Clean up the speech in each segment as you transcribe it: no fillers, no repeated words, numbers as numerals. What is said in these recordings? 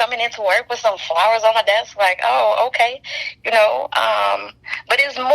coming into work with some flowers on my desk, like, oh, okay, but it's more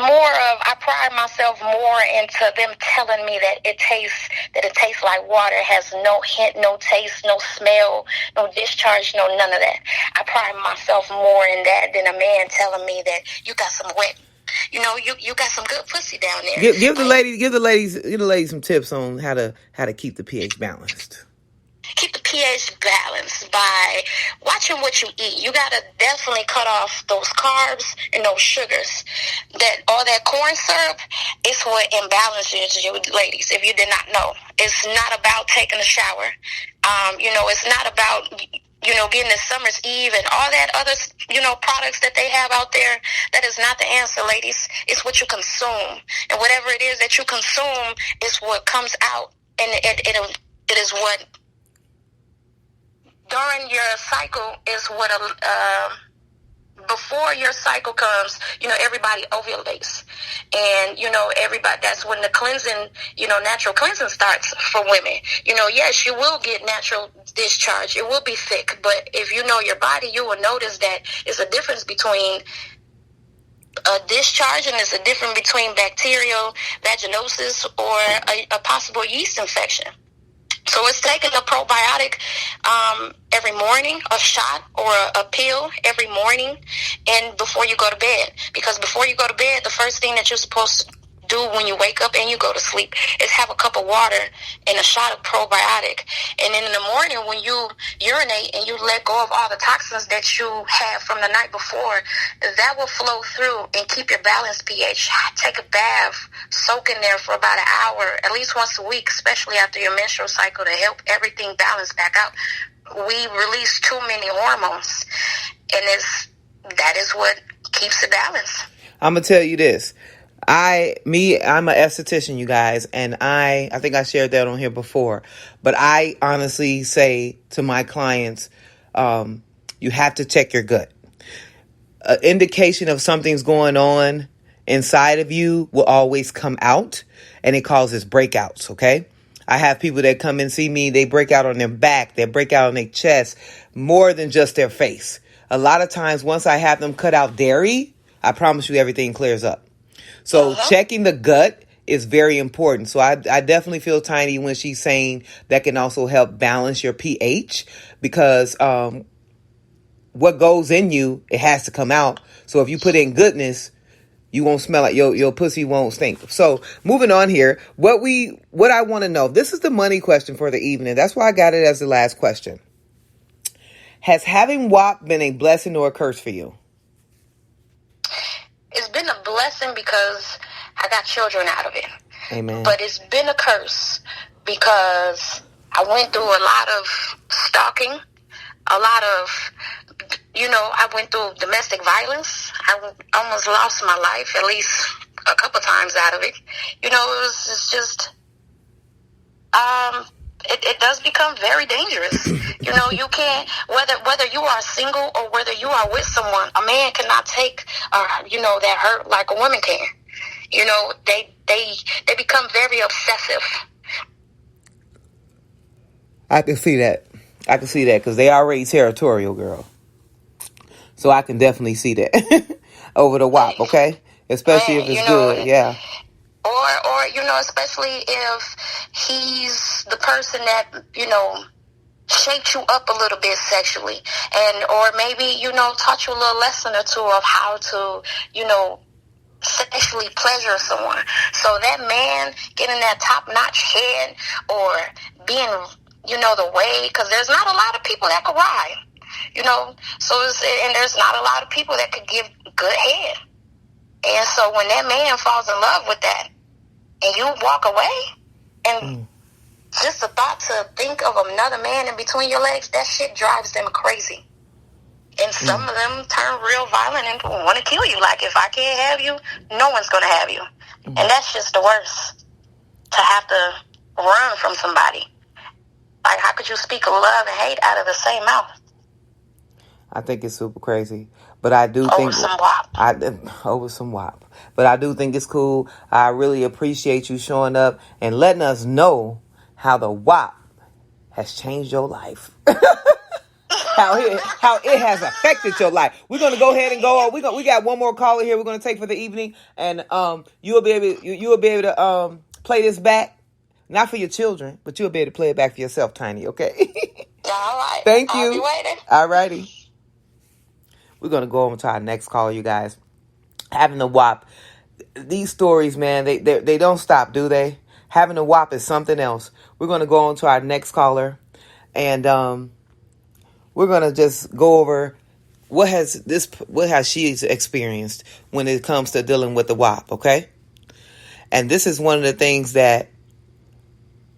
of, I pride myself more into them telling me that it tastes like water, has no hint, no taste, no smell, no discharge, no none of that. I pride myself more in that than a man telling me that you got some wet, you got some good pussy down there. Give the ladies some tips on how to keep the pH balanced. Keep the pH balanced by watching what you eat. You got to definitely cut off those carbs and those sugars. All that corn syrup is what imbalances you, ladies, if you did not know. It's not about taking a shower. It's not about, getting the summer's eve and all that other, products that they have out there. That is not the answer, ladies. It's what you consume. And whatever it is that you consume is what comes out. And it is what... during your cycle is what before your cycle comes, everybody ovulates, and everybody, that's when the cleansing, natural cleansing starts for women. Yes, you will get natural discharge, it will be thick, but if you know your body, you will notice that it's a difference between a discharge, and it's a difference between bacterial vaginosis or a possible yeast infection. So it's taking a probiotic every morning, a shot or a pill every morning, and before you go to bed. Because before you go to bed, the first thing that you're supposed to do when you wake up and you go to sleep is have a cup of water and a shot of probiotic. And then in the morning when you urinate and you let go of all the toxins that you have from the night before, that will flow through and keep your balanced pH. Take a bath, soak in there for about an hour, at least once a week, especially after your menstrual cycle, to help everything balance back out. We release too many hormones, and that is what keeps it balanced. I'm gonna tell you this. I'm an esthetician, you guys, and I think I shared that on here before, but I honestly say to my clients, you have to check your gut. An indication of something's going on inside of you will always come out, and it causes breakouts, okay? I have people that come and see me, they break out on their back, they break out on their chest, more than just their face. A lot of times, once I have them cut out dairy, I promise you everything clears up. So checking the gut is very important. So I definitely feel Tiny when she's saying that can also help balance your pH, because what goes in you, it has to come out. So if you put in goodness, you won't smell like your pussy won't stink. So moving on here, what I want to know, this is the money question for the evening. That's why I got it as the last question. Has having WAP been a blessing or a curse for you? It's been a blessing because I got children out of it. Amen. But it's been a curse because I went through a lot of stalking, a lot of, I went through domestic violence. I almost lost my life at least a couple times out of it. It's just, it does become very dangerous. You can't, whether you are single or whether you are with someone, a man cannot take, that hurt like a woman can. They become very obsessive. I can see that because they already territorial, girl. So I can definitely see that over the WAP, okay? Especially if it's good, yeah. Or especially if he's the person that, shaped you up a little bit sexually, or maybe, taught you a little lesson or two of how to, sexually pleasure someone. So that man getting that top-notch head or being, the way, because there's not a lot of people that could ride, and there's not a lot of people that could give good head. And so when that man falls in love with that and you walk away, and just the thought to think of another man in between your legs, that shit drives them crazy. And some of them turn real violent and want to kill you. Like, if I can't have you, no one's going to have you. And that's just the worst, to have to run from somebody. Like, how could you speak of love and hate out of the same mouth? I think it's super crazy. But I do think over some WAP. But I do think it's cool. I really appreciate you showing up and letting us know how the WAP has changed your life. how it has affected your life. We're gonna go ahead and go on. We got one more caller here. We're gonna take for the evening, and you'll be able to play this back, not for your children, but you'll be able to play it back for yourself, Tiny. Okay. All right. Thank you. I'll be waiting. All righty. We're gonna go on to our next caller, you guys. Having the WAP. These stories, man, they don't stop, do they? Having a WAP is something else. We're going to go on to our next caller, and we're going to just go over what has she experienced when it comes to dealing with the WAP, okay? And this is one of the things that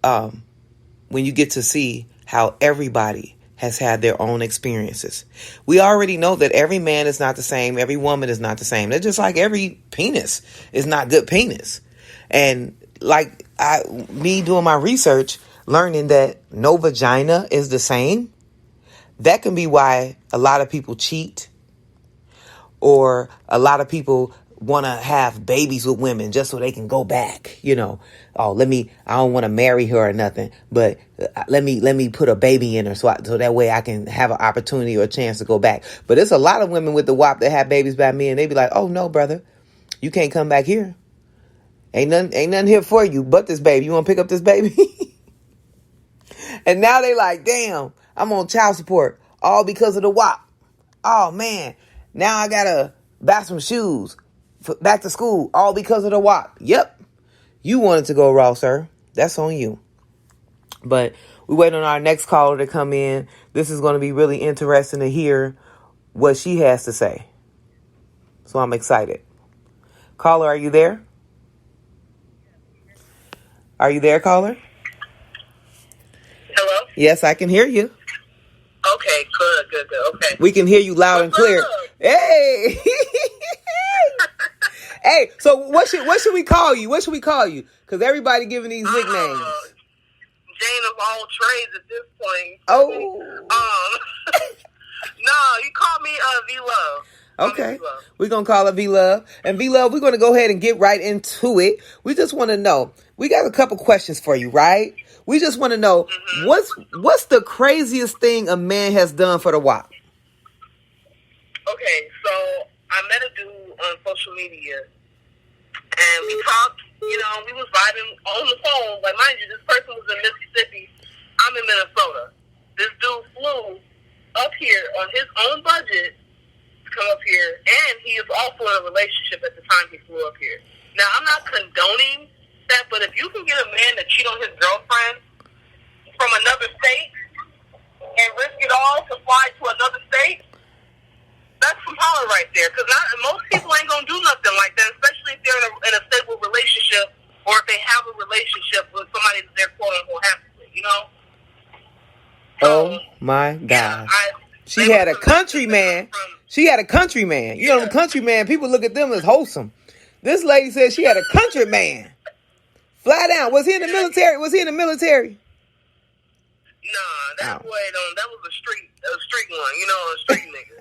when you get to see how everybody has had their own experiences. We already know that every man is not the same. Every woman is not the same. They're just like every penis is not good penis. And like me doing my research, learning that no vagina is the same, that can be why a lot of people cheat, or a lot of people want to have babies with women just so they can go back, I don't want to marry her or nothing, but let me put a baby in her so that way I can have an opportunity or a chance to go back. But there's a lot of women with the WAP that have babies by me, and they be like, oh no, brother, you can't come back here. Ain't nothing here for you but this baby. You want to pick up this baby? And now they like, damn, I'm on child support all because of the WAP. Oh man, now I gotta buy some shoes back to school all because of the WAP. Yep. You wanted to go raw, sir. That's on you. But we wait on our next caller to come in. This is going to be really interesting to hear what she has to say. So I'm excited. Caller, are you there? Are you there, caller? Hello? Yes, I can hear you. Okay, good. Okay. We can hear you loud and clear. Up? Hey! Hey, so what should we call you? What should we call you? Because everybody giving these nicknames. Jane of all trades at this point. Oh. No, you call me V-Love. Okay. We're going to call her V-Love. And V-Love, we're going to go ahead and get right into it. We just want to know. We got a couple questions for you, right? We just want to know, what's the craziest thing a man has done for the WAP? Okay, so I met a dude on social media, and we talked, we was vibing on the phone. Like, mind you, this person was in Mississippi. I'm in Minnesota. This dude flew up here on his own budget to come up here, and he is also in a relationship at the time he flew up here. Now, I'm not condoning that, but if you can get a man to cheat on his girlfriend from another state and risk it all to fly to another state, that's some power right there. Because most people ain't going to do nothing like that, especially if they're in a stable relationship, or if they have a relationship with somebody that they're quote-unquote happy with, Oh, my God. She had a countryman. She had a countryman. You know, countryman, people look at them as wholesome. This lady said she had a countryman. Fly down. Was he in the military? Nah, that boy that was a street one, a street nigga.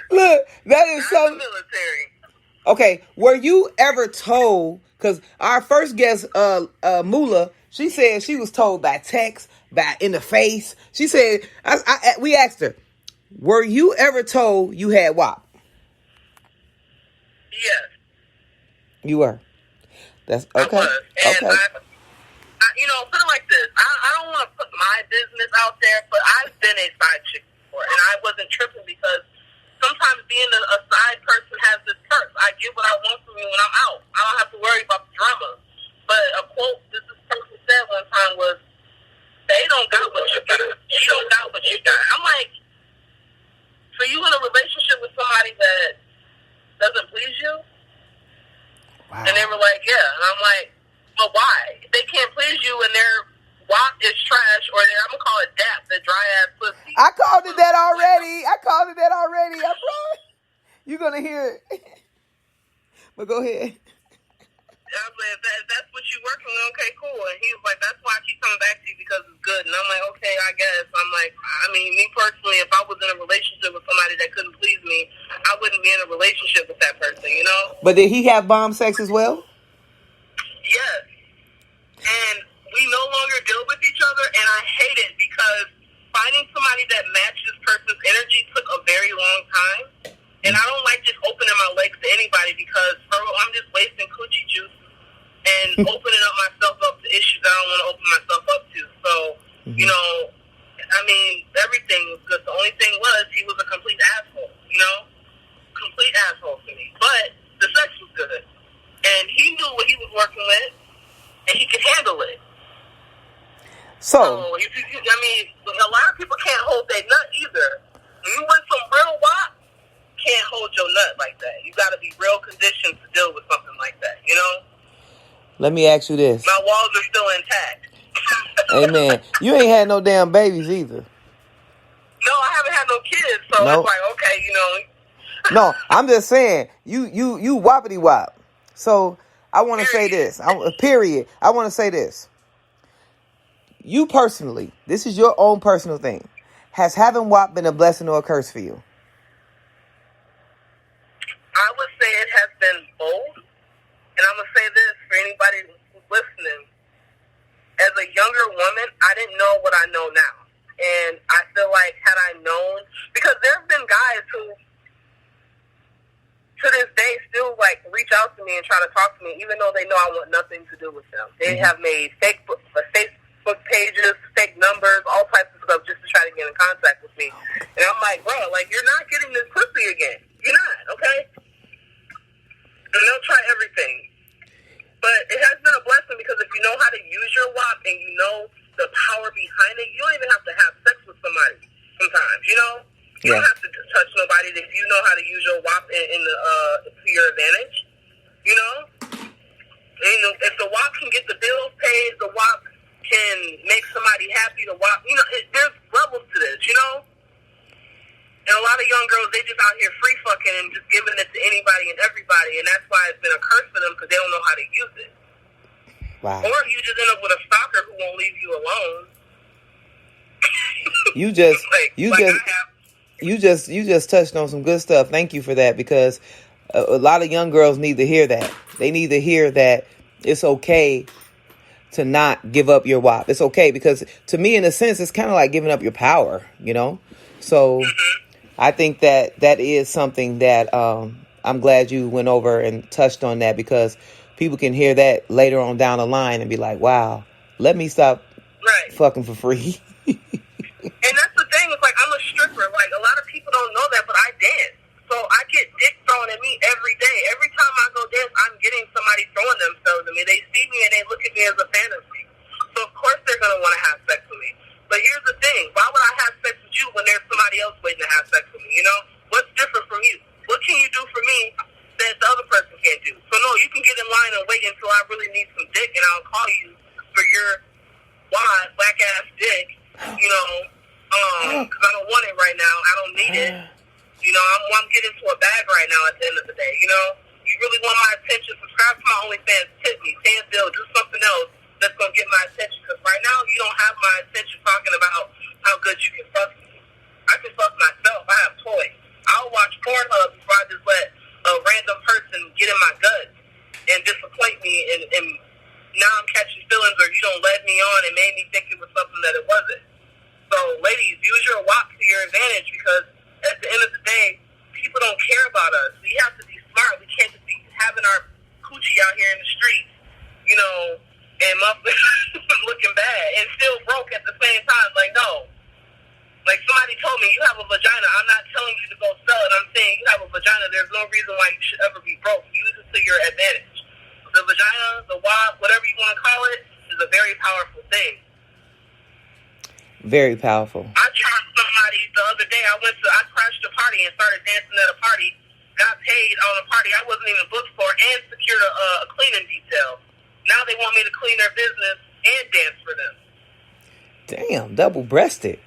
Look, that is so military. Okay, were you ever told, because our first guest, Mula, she said she was told by text, in the face. She said, we asked her, were you ever told you had WAP? Yes. You were? That's okay. I was. And okay. I put it like this. I don't want to put my business out there, but I've been a side chick before, and I wasn't tripping because sometimes being a side person has this perk. I get what I want from you when I'm out. I don't have to worry about the drama. But a quote this person said one time was, they don't got what you got. She don't got what you got. I'm like, so you in a relationship with somebody that doesn't please you? Wow. And they were like, yeah. And I'm like, but why? If they can't please you and their WAP is trash, or I'm going to call it DAP, the dry ass pussy. I called it that already. I promise. You're going to hear it. But go ahead. I was like, if that's what you're working with, okay, cool. And he was like, that's why I keep coming back to you, because it's good. And I'm like, okay, I guess. I'm like, me personally, if I was in a relationship with somebody that couldn't please me, I wouldn't be in a relationship with that person, But did he have bomb sex as well? Yes. And we no longer deal with each other, and I hate it because somebody that matched this person's energy took a very long time. And I don't like just opening my legs to anybody because, bro, I'm just wasting coochie juice and opening up myself up to issues I don't want to open myself up to. So, you know, I mean, everything was good. The only thing was he was a complete asshole, you know? Complete asshole to me. But the sex was good. And he knew what he was working with, and he could handle it. So I mean, a lot of people can't hold their nut either. When you want some real WAP, can't hold your nut like that. You got to be real conditioned to deal with something like that, you know? Let me ask you this. My walls are still intact. Amen. You ain't had no damn babies either. No, I haven't had no kids, so nope. It's like, okay, you know. No, I'm just saying, you whoppity wop. So I want to say this. Period. I want to say this. You personally, this is your own personal thing. Has having WAP been a blessing or a curse for you? I would say it has been both. And I'm going to say this for anybody who's listening. As a younger woman, I didn't know what I know now. And I feel like had I known, because there have been guys who, to this day, still like reach out to me and try to talk to me, even though they know I want nothing to do with them. They have made Facebook pages, fake numbers, all types of stuff just to try to get in contact with me. And I'm like, bro, like, you're not getting this pussy again. You're not, okay? And they'll try everything. But it has been a blessing because if you know how to use your WAP and you know the power behind it, you don't even have to have sex with somebody sometimes, you know? You don't have to touch nobody if you know how to use your WAP to your advantage, you know? And, you know, if the WAP can get the bills paid, the WAP can make somebody happy, the WAP, you know, there's levels to this, you know? And a lot of young girls, they just out here free fucking and just giving it to anybody and everybody, and that's why it's been a curse for them because they don't know how to use it. Wow. Or you just end up with a stalker who won't leave you alone. You just touched on some good stuff. Thank you for that because a lot of young girls need to hear that. They need to hear that it's okay to not give up your WAP. It's okay because to me, in a sense, it's kind of like giving up your power, you know? So I think that is something that I'm glad you went over and touched on that because people can hear that later on down the line and be like, wow, let me stop fucking for free. And that's the thing. It's like I'm a stripper. Like a lot of people don't know that, but I dance. So I get dick thrown at me every day. Every time I go dance, I'm getting somebody throwing themselves at me. They see me and they look at me as a fantasy. So of course they're going to want to have sex with me. But here's the thing. Why would I have sex with you when there's somebody else waiting to have sex with me? You know? What's different from you? What can you do for me that the other person can't do? So no, you can get in line and wait until I really need some dick and I'll call you for your wide, black-ass dick, you know, because I don't want it right now. I don't need it. You know, I'm getting to a bag right now at the end of the day, you know? You really want my attention, subscribe to my OnlyFans, tip me, pay a bill, do something else that's going to get my attention. Because right now, you don't have my attention talking about how good you can fuck me. I can fuck myself. I have toys. I'll watch Pornhub before I just let a random person get in my gut and disappoint me. And now I'm catching feelings or you don't let me on and made me think it was something that it wasn't. So, ladies, use your WAP to your advantage because at the end of the day, people don't care about us. We have to be smart. We can't just be having our coochie out here in the streets, you know, and looking bad and still broke at the same time. Like, no. Like, somebody told me, you have a vagina. I'm not telling you to go sell it. I'm saying you have a vagina. There's no reason why you should ever be broke. Use it to your advantage. The vagina, the WAP, whatever you want to call it, is a very powerful thing. Very powerful. I charged somebody the other day. I crashed a party and started dancing at a party. Got paid on a party I wasn't even booked for and secured a cleaning detail. Now they want me to clean their business and dance for them. Damn, double-breasted.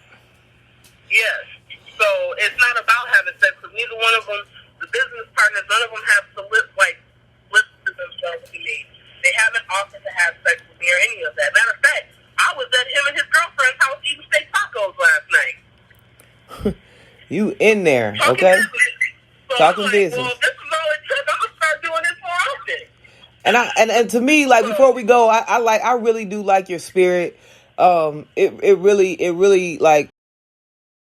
Yes. So it's not about having sex because neither one of them, the business partners, none of them have to list themselves to me. They haven't offered to have sex with me or any of that. Matter of fact, I was at him and his girlfriend's house eating steak tacos last night. You in there, okay? Talking business. Well, this is all it took. I'm gonna start doing this more often. And to me, like before we go, I really do like your spirit. It really like